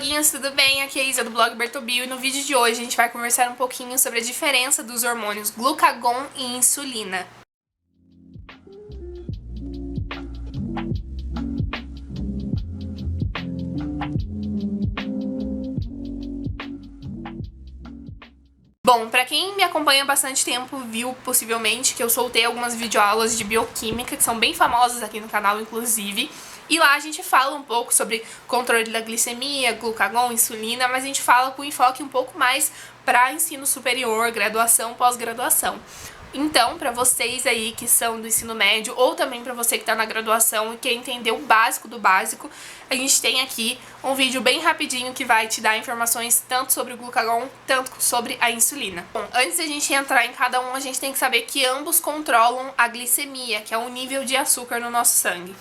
bloguinhos, tudo bem? Aqui é a Isa do blog Bertobio e no vídeo de hoje a gente vai conversar um pouquinho sobre a diferença dos hormônios glucagon e insulina. Bom, pra quem me acompanha há bastante tempo viu possivelmente que eu soltei algumas videoaulas de bioquímica que são bem famosas aqui no canal, inclusive. E lá a gente fala um pouco sobre controle da glicemia, glucagon, insulina, mas a gente fala com enfoque um pouco mais para ensino superior, graduação, pós-graduação. Então, para vocês aí que são do ensino médio ou também para você que está na graduação e quer entender o básico do básico, a gente tem aqui um vídeo bem rapidinho que vai te dar informações tanto sobre o glucagon, tanto sobre a insulina. Bom, antes de a gente entrar em cada um, a gente tem que saber que ambos controlam a glicemia, que é o nível de açúcar no nosso sangue.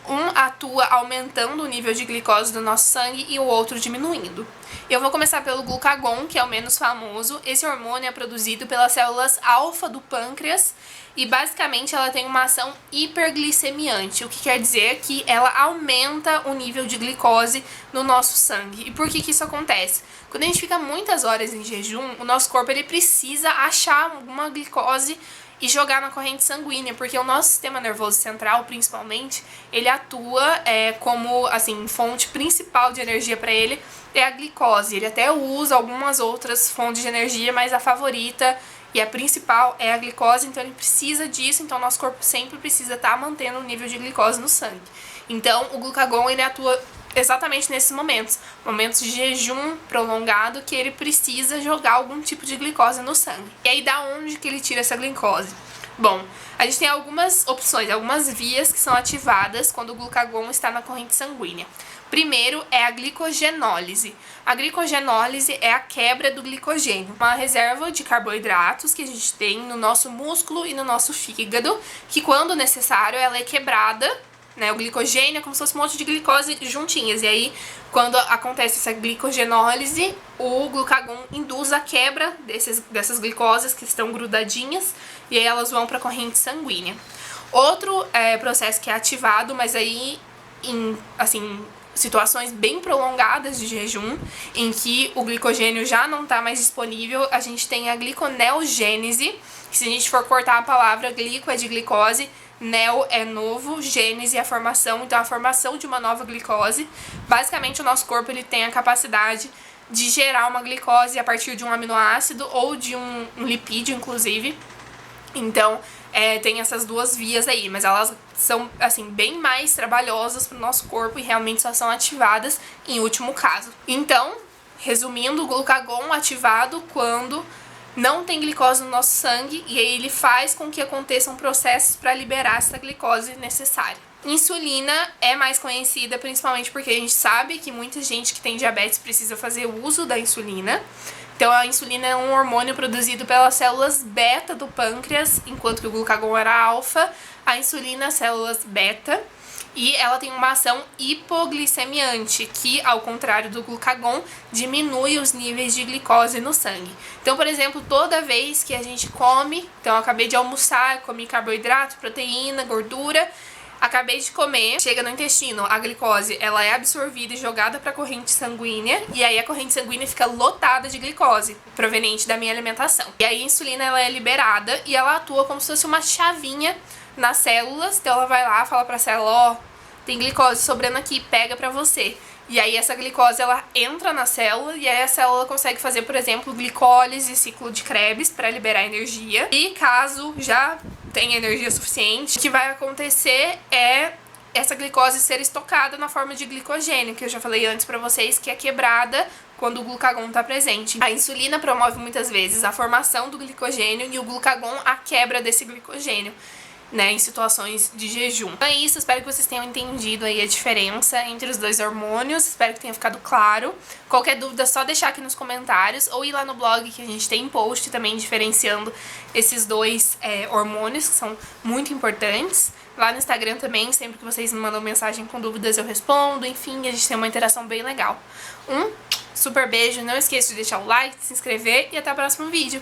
Um atua aumentando o nível de glicose do nosso sangue e o outro diminuindo. Eu vou começar pelo glucagon, que é o menos famoso. Esse hormônio é produzido pelas células alfa do pâncreas e basicamente ela tem uma ação hiperglicemiante, o que quer dizer que ela aumenta o nível de glicose no nosso sangue. E por que isso acontece? Quando a gente fica muitas horas em jejum, o nosso corpo ele precisa achar alguma glicose e jogar na corrente sanguínea, porque o nosso sistema nervoso central, principalmente, ele atua como, assim, fonte principal de energia para ele é a glicose. Ele até usa algumas outras fontes de energia, mas a favorita e a principal é a glicose, então ele precisa disso, então o nosso corpo sempre precisa estar mantendo o nível de glicose no sangue. Então, o glucagon, ele atua exatamente nesses momentos de jejum prolongado, que ele precisa jogar algum tipo de glicose no sangue. E aí, da onde que ele tira essa glicose? Bom, a gente tem algumas opções, algumas vias que são ativadas quando o glucagon está na corrente sanguínea. Primeiro é a glicogenólise. A glicogenólise é a quebra do glicogênio, uma reserva de carboidratos que a gente tem no nosso músculo e no nosso fígado, que quando necessário ela é quebrada, né? O glicogênio é como se fosse um monte de glicose juntinhas. E aí, quando acontece essa glicogenólise, o glucagon induz a quebra dessas glicoses que estão grudadinhas e aí elas vão para a corrente sanguínea. Outro processo que é ativado, mas aí em situações bem prolongadas de jejum, em que o glicogênio já não está mais disponível, a gente tem a gliconeogênese, que se a gente for cortar a palavra glico é de glicose, neo é novo, gênese é a formação, então a formação de uma nova glicose. Basicamente o nosso corpo ele tem a capacidade de gerar uma glicose a partir de um aminoácido ou de um lipídio, inclusive. Então tem essas duas vias aí, mas elas são assim bem mais trabalhosas para o nosso corpo e realmente só são ativadas em último caso. Então, resumindo, o glucagon ativado quando não tem glicose no nosso sangue e aí ele faz com que aconteçam processos para liberar essa glicose necessária. Insulina é mais conhecida principalmente porque a gente sabe que muita gente que tem diabetes precisa fazer uso da insulina. Então a insulina é um hormônio produzido pelas células beta do pâncreas, enquanto que o glucagon era alfa, a insulina células beta. E ela tem uma ação hipoglicemiante, que, ao contrário do glucagon, diminui os níveis de glicose no sangue. Então, por exemplo, toda vez que a gente come, então eu acabei de almoçar, comi carboidrato, proteína, gordura, acabei de comer, chega no intestino, a glicose ela é absorvida e jogada para a corrente sanguínea, e aí a corrente sanguínea fica lotada de glicose, proveniente da minha alimentação. E aí a insulina ela é liberada e ela atua como se fosse uma chavinha nas células, então ela vai lá, fala pra célula, ó, tem glicose sobrando aqui, pega pra você. E aí essa glicose, ela entra na célula e aí a célula consegue fazer, por exemplo, glicólise, ciclo de Krebs para liberar energia. E caso já tenha energia suficiente, o que vai acontecer é essa glicose ser estocada na forma de glicogênio, que eu já falei antes pra vocês, que é quebrada quando o glucagon está presente. A insulina promove muitas vezes a formação do glicogênio e o glucagon a quebra desse glicogênio, né, em situações de jejum. Então é isso, espero que vocês tenham entendido aí a diferença entre os dois hormônios, espero que tenha ficado claro. Qualquer dúvida é só deixar aqui nos comentários ou ir lá no blog que a gente tem post também diferenciando esses dois hormônios que são muito importantes. Lá no Instagram também, sempre que vocês me mandam mensagem com dúvidas eu respondo, enfim, a gente tem uma interação bem legal. Um super beijo, não esqueça de deixar o like, se inscrever e até o próximo vídeo.